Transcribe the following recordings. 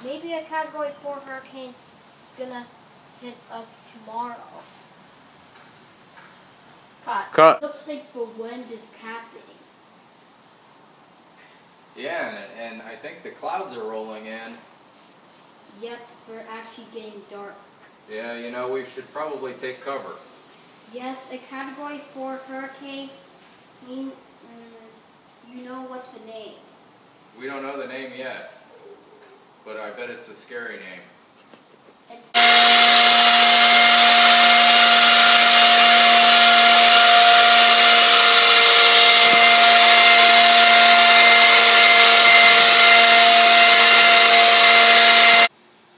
Maybe a Category 4 hurricane is gonna hit us tomorrow. Cut. Looks like the wind is capping. Yeah, and I think the clouds are rolling in. Yep, we're actually getting dark. Yeah, you know, we should probably take cover. Yes, a Category 4 hurricane. You know what's the name? We don't know the name yet, but I bet it's a scary name. It's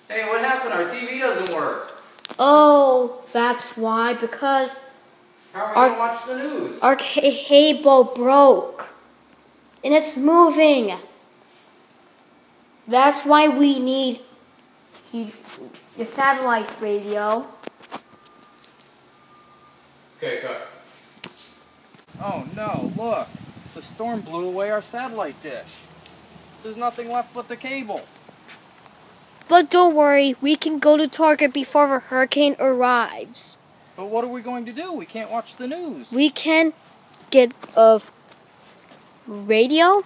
Hey, what happened? Our TV doesn't work. Oh, that's why, because How are we going to watch the news? our cable broke. And it's moving. That's why we need the satellite radio. Okay, cut. Oh no, look. The storm blew away our satellite dish. There's nothing left but the cable. But don't worry, we can go to Target before the hurricane arrives. But what are we going to do? We can't watch the news. We can get a radio?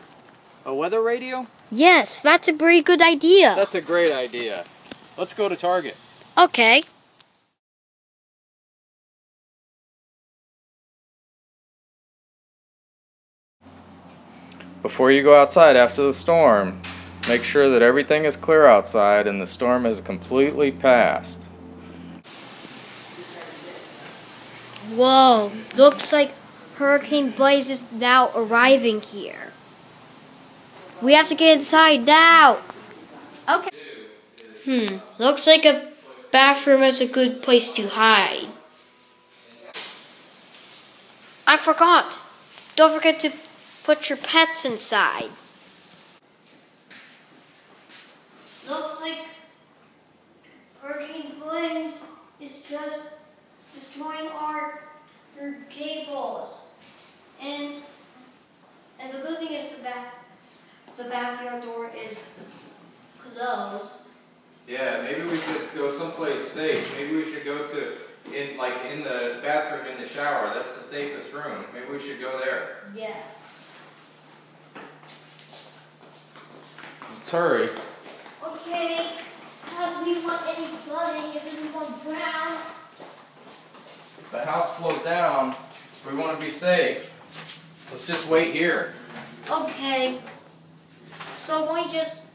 A weather radio? Yes, that's a very good idea. That's a great idea. Let's go to Target. Okay. Before you go outside after the storm, make sure that everything is clear outside and the storm has completely passed. Whoa, looks like Hurricane Blaze is now arriving here. We have to get inside now. Okay. Looks like a bathroom is a good place to hide. I forgot. Don't forget to put your pets inside. Looks like Hurricane Blaze is just destroying our cables. And the good thing is the backyard door is closed. Yeah, maybe we could go someplace safe. Maybe we should go to in the bathroom in the shower. That's the safest room. Maybe we should go there. Yes. Let's hurry. Okay, because we want any flooding if we want to drown. If the house flows down, we want to be safe. Let's just wait here. Okay. So we just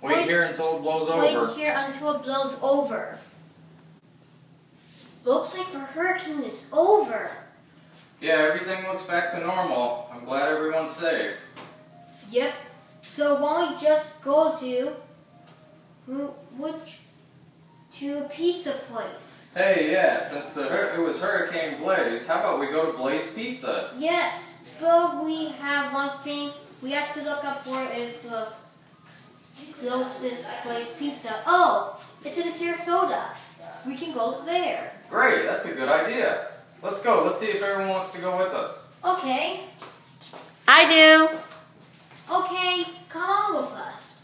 Wait here until it blows over. wait here until it blows over. Looks like the hurricane is over. Yeah, everything looks back to normal. I'm glad everyone's safe. Yep. So why don't we just go to a pizza place? Hey, yeah, since it was Hurricane Blaze, how about we go to Blaze Pizza? Yes, but we have one thing we have to look up for is the closest Blaze Pizza. Oh, it's in Sarasota. We can go there. Great, that's a good idea. Let's go. Let's see if everyone wants to go with us. Okay. I do. Okay, come on with us.